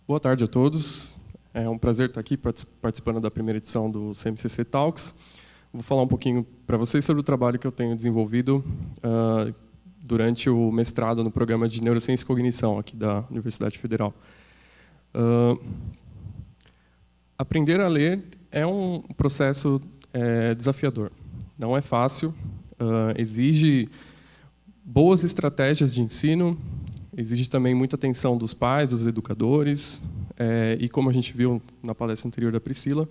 Boa tarde a todos. É um prazer estar aqui participando da primeira edição do CMCC Talks. Vou falar um pouquinho para vocês sobre o trabalho que eu tenho desenvolvido durante o mestrado no programa de Neurociência e Cognição aqui da Universidade Federal. Aprender a ler é um processo desafiador. Não é fácil, exige boas estratégias de ensino, exige também muita atenção dos pais, dos educadores, e como a gente viu na palestra anterior da Priscila,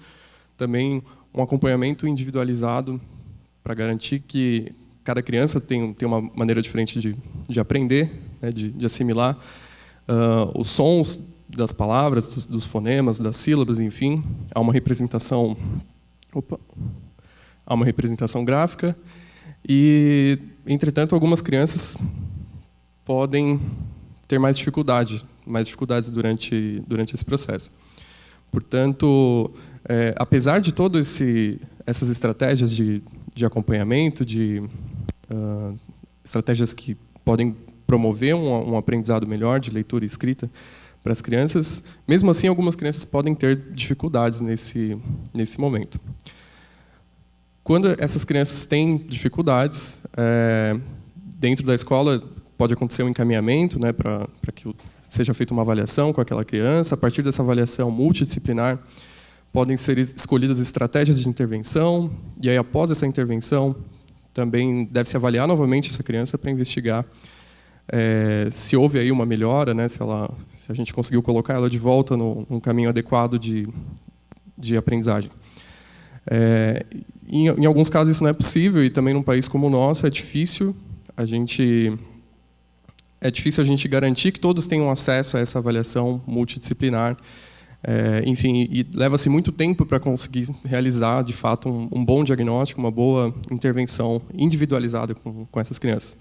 também um acompanhamento individualizado para garantir que cada criança tem uma maneira diferente de aprender, né, de assimilar os sons das palavras, dos fonemas, das sílabas, enfim. Há uma representação gráfica e, entretanto, algumas crianças podem ter mais dificuldades durante esse processo. Portanto, apesar de todas essas estratégias de acompanhamento, estratégias que podem promover um aprendizado melhor de leitura e escrita para as crianças, mesmo assim, algumas crianças podem ter dificuldades nesse momento. Quando essas crianças têm dificuldades, dentro da escola pode acontecer um encaminhamento, né, para que seja feita uma avaliação com aquela criança. A partir dessa avaliação multidisciplinar, podem ser escolhidas estratégias de intervenção, e aí, após essa intervenção, também deve-se avaliar novamente essa criança para investigar se houve aí uma melhora, né, se a gente conseguiu colocar ela de volta num caminho adequado de aprendizagem. Em alguns casos isso não é possível, e também num país como o nosso é difícil a gente garantir que todos tenham acesso a essa avaliação multidisciplinar. Enfim, e leva-se muito tempo para conseguir realizar, de fato, um bom diagnóstico, uma boa intervenção individualizada com essas crianças.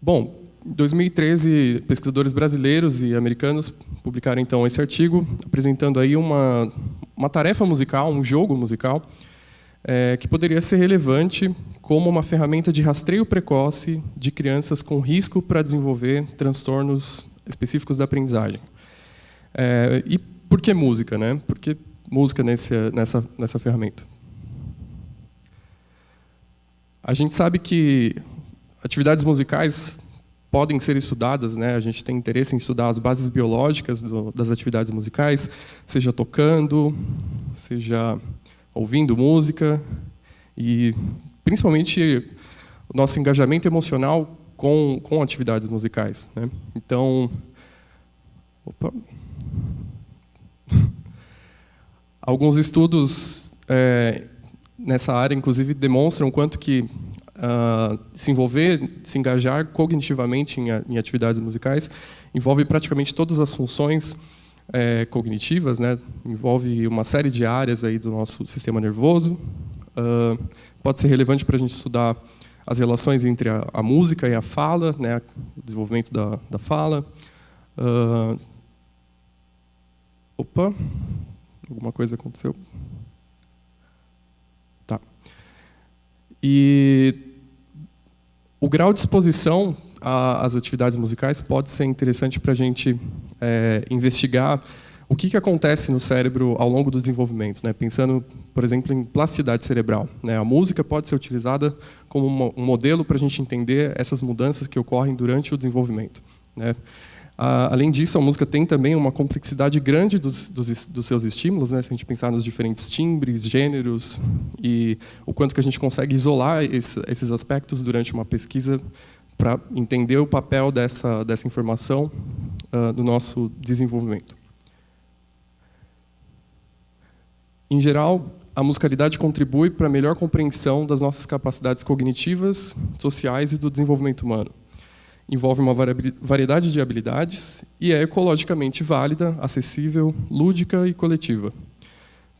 Bom, em 2013, pesquisadores brasileiros e americanos publicaram, então, esse artigo, apresentando aí uma tarefa musical, um jogo musical, que poderia ser relevante como uma ferramenta de rastreio precoce de crianças com risco para desenvolver transtornos específicos da aprendizagem. E por que música, né? Por que música nessa ferramenta? A gente sabe que atividades musicais podem ser estudadas, né? A gente tem interesse em estudar as bases biológicas das atividades musicais, seja tocando, seja ouvindo música, e principalmente o nosso engajamento emocional com atividades musicais, né? Então, alguns estudos nessa área, inclusive, demonstram o quanto que se engajar cognitivamente em atividades musicais envolve praticamente todas as funções cognitivas, né? Envolve uma série de áreas aí do nosso sistema nervoso. Pode ser relevante para a gente estudar as relações entre a música e a fala, né? O desenvolvimento da fala. Alguma coisa aconteceu? Tá. E o grau de exposição às atividades musicais pode ser interessante para a gente investigar o que acontece no cérebro ao longo do desenvolvimento, né? Pensando, por exemplo, em plasticidade cerebral, né? A música pode ser utilizada como um modelo para a gente entender essas mudanças que ocorrem durante o desenvolvimento, né? Além disso, a música tem também uma complexidade grande dos seus estímulos, né? Se a gente pensar nos diferentes timbres, gêneros, e o quanto que a gente consegue isolar esses aspectos durante uma pesquisa para entender o papel dessa informação no nosso desenvolvimento. Em geral, a musicalidade contribui para a melhor compreensão das nossas capacidades cognitivas, sociais e do desenvolvimento humano. Envolve uma variedade de habilidades e é ecologicamente válida, acessível, lúdica e coletiva.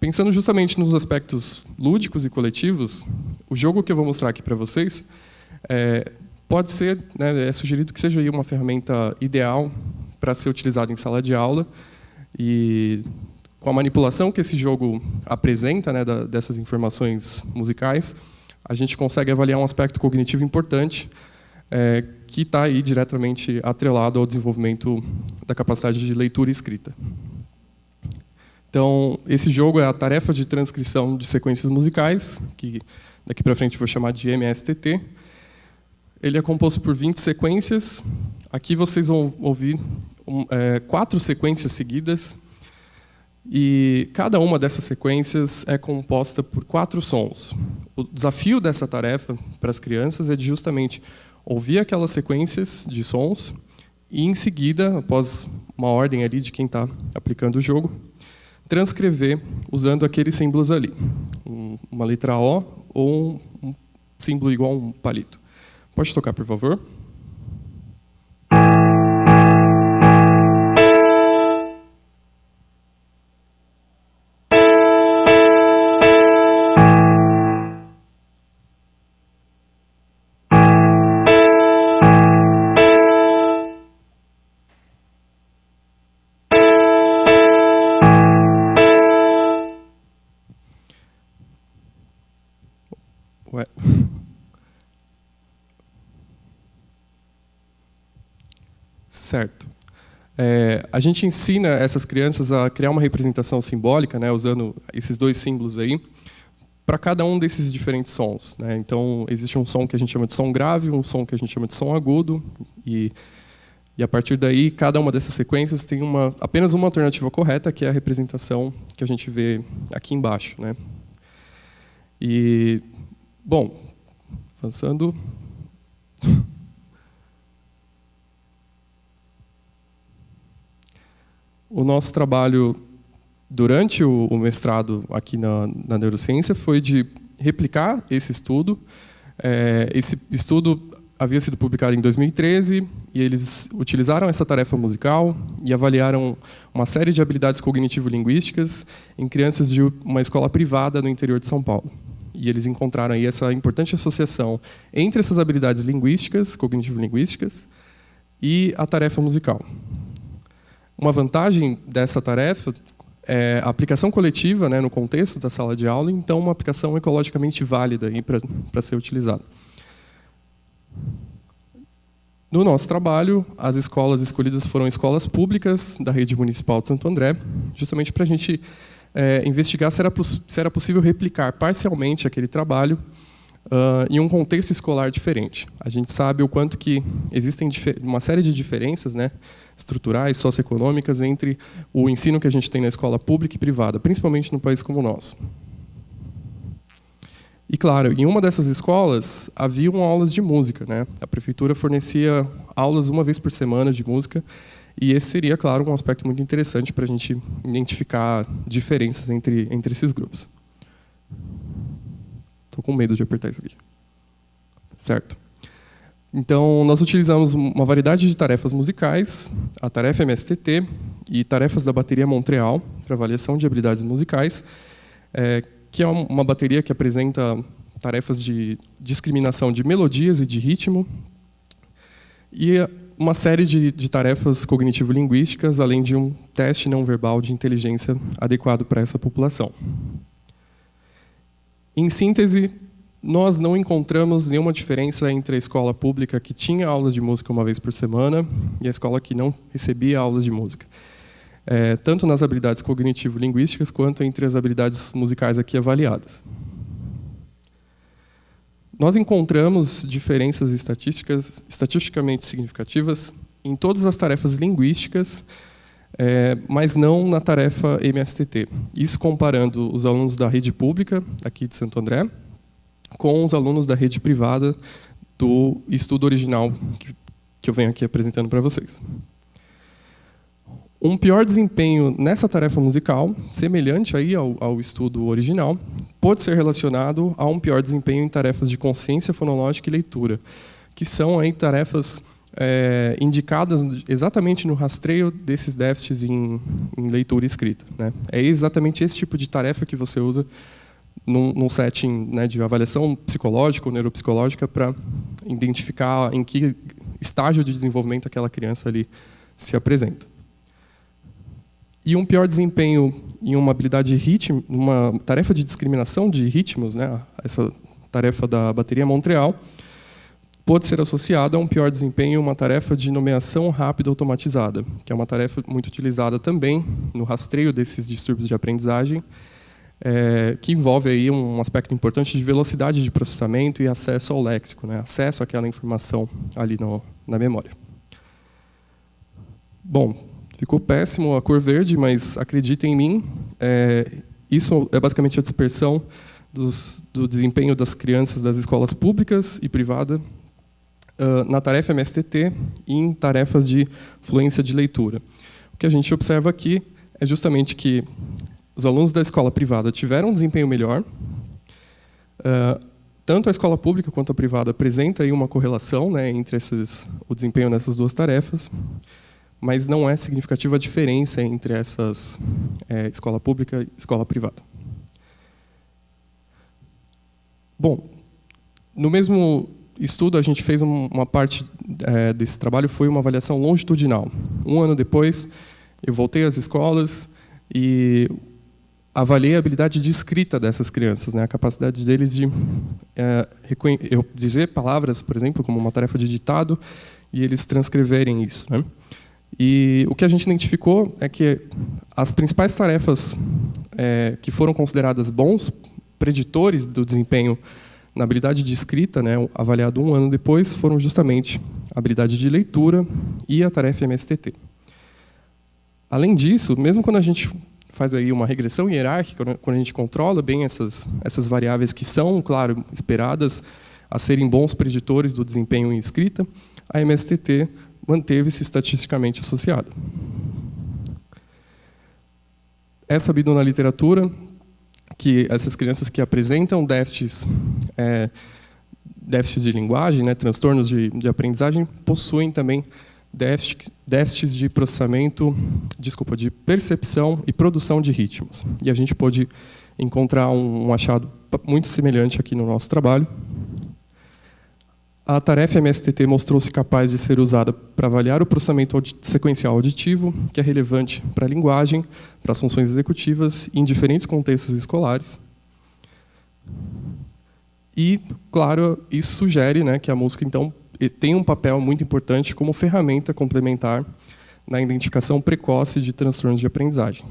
Pensando justamente nos aspectos lúdicos e coletivos, o jogo que eu vou mostrar aqui para vocês pode ser, né, é sugerido que seja aí uma ferramenta ideal para ser utilizada em sala de aula, e com a manipulação que esse jogo apresenta, né, dessas informações musicais, a gente consegue avaliar um aspecto cognitivo importante, que está aí diretamente atrelado ao desenvolvimento da capacidade de leitura e escrita. Então, esse jogo é a tarefa de transcrição de sequências musicais, que daqui para frente eu vou chamar de MSTT. Ele é composto por 20 sequências. Aqui vocês vão ouvir 4 sequências seguidas, e cada uma dessas sequências é composta por 4 sons. O desafio dessa tarefa para as crianças é de justamente ouvir aquelas sequências de sons e, em seguida, após uma ordem ali de quem está aplicando o jogo, transcrever usando aqueles símbolos ali. Uma letra O ou um símbolo igual a um palito. Pode tocar, por favor? Ué. Certo. A gente ensina essas crianças a criar uma representação simbólica, né, usando esses 2 símbolos aí, para cada um desses diferentes sons, né? Então, existe um som que a gente chama de som grave, um som que a gente chama de som agudo, e a partir daí, cada uma dessas sequências tem apenas uma alternativa correta, que é a representação que a gente vê aqui embaixo, né? E, bom, avançando. O nosso trabalho durante o mestrado aqui na neurociência foi de replicar esse estudo. Esse estudo havia sido publicado em 2013 e eles utilizaram essa tarefa musical e avaliaram uma série de habilidades cognitivo-linguísticas em crianças de uma escola privada no interior de São Paulo. E eles encontraram aí essa importante associação entre essas habilidades linguísticas, cognitivo-linguísticas, e a tarefa musical. Uma vantagem dessa tarefa é a aplicação coletiva, né, no contexto da sala de aula, então uma aplicação ecologicamente válida para ser utilizada. No nosso trabalho, as escolas escolhidas foram escolas públicas da rede municipal de Santo André, justamente para a gente investigar se era possível replicar parcialmente aquele trabalho em um contexto escolar diferente. A gente sabe o quanto que existem uma série de diferenças, né, estruturais, socioeconômicas, entre o ensino que a gente tem na escola pública e privada, principalmente num país como o nosso. E, claro, em uma dessas escolas, haviam aulas de música, né? A prefeitura fornecia aulas uma vez por semana de música, e esse seria, claro, um aspecto muito interessante para a gente identificar diferenças entre esses grupos. Estou com medo de apertar isso aqui. Certo. Então, nós utilizamos uma variedade de tarefas musicais, a tarefa MSTT e tarefas da bateria Montreal para avaliação de habilidades musicais, que é uma bateria que apresenta tarefas de discriminação de melodias e de ritmo, e uma série de tarefas cognitivo-linguísticas, além de um teste não verbal de inteligência adequado para essa população. Em síntese, nós não encontramos nenhuma diferença entre a escola pública que tinha aulas de música uma vez por semana e a escola que não recebia aulas de música. Tanto nas habilidades cognitivo-linguísticas quanto entre as habilidades musicais aqui avaliadas. Nós encontramos diferenças estatisticamente significativas em todas as tarefas linguísticas, mas não na tarefa MSTT. Isso comparando os alunos da rede pública, aqui de Santo André, com os alunos da rede privada do estudo original que eu venho aqui apresentando para vocês. Um pior desempenho nessa tarefa musical, semelhante aí ao estudo original, pode ser relacionado a um pior desempenho em tarefas de consciência fonológica e leitura, que são aí tarefas indicadas exatamente no rastreio desses déficits em leitura e escrita, né? É exatamente esse tipo de tarefa que você usa num setting, né, de avaliação psicológica ou neuropsicológica para identificar em que estágio de desenvolvimento aquela criança ali se apresenta. E um pior desempenho em uma habilidade ritmo, uma tarefa de discriminação de ritmos, né, essa tarefa da bateria Montreal, pode ser associado a um pior desempenho uma tarefa de nomeação rápida automatizada, que é uma tarefa muito utilizada também no rastreio desses distúrbios de aprendizagem, que envolve aí um aspecto importante de velocidade de processamento e acesso ao léxico, né? Acesso àquela informação ali na memória. Bom, ficou péssimo a cor verde, mas acreditem em mim, isso é basicamente a dispersão do desempenho das crianças das escolas públicas e privadas na tarefa MSTT e em tarefas de fluência de leitura. O que a gente observa aqui é justamente que os alunos da escola privada tiveram um desempenho melhor, tanto a escola pública quanto a privada apresenta aí uma correlação, né, entre o desempenho nessas duas tarefas, mas não é significativa a diferença entre essas escola pública e escola privada. Bom, no mesmo estudo a gente fez uma parte desse trabalho, foi uma avaliação longitudinal. Um ano depois, eu voltei às escolas e avaliei a habilidade de escrita dessas crianças, né, a capacidade deles de dizer palavras, por exemplo, como uma tarefa de ditado, e eles transcreverem isso, né? E o que a gente identificou é que as principais tarefas que foram consideradas bons preditores do desempenho na habilidade de escrita, né, avaliado um ano depois, foram justamente a habilidade de leitura e a tarefa MSTT. Além disso, mesmo quando a gente faz aí uma regressão hierárquica, quando a gente controla bem essas variáveis que são, claro, esperadas a serem bons preditores do desempenho em escrita, a MSTT manteve-se estatisticamente associada. É sabido na literatura que essas crianças que apresentam déficits de linguagem, né, transtornos de aprendizagem, possuem também déficits de processamento, de percepção e produção de ritmos. E a gente pôde encontrar um achado muito semelhante aqui no nosso trabalho. A tarefa MSTT mostrou-se capaz de ser usada para avaliar o processamento sequencial auditivo, que é relevante para a linguagem, para as funções executivas, em diferentes contextos escolares. E, claro, isso sugere, né, que a música, então, tem um papel muito importante como ferramenta complementar na identificação precoce de transtornos de aprendizagem.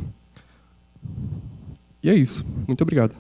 E é isso. Muito obrigado.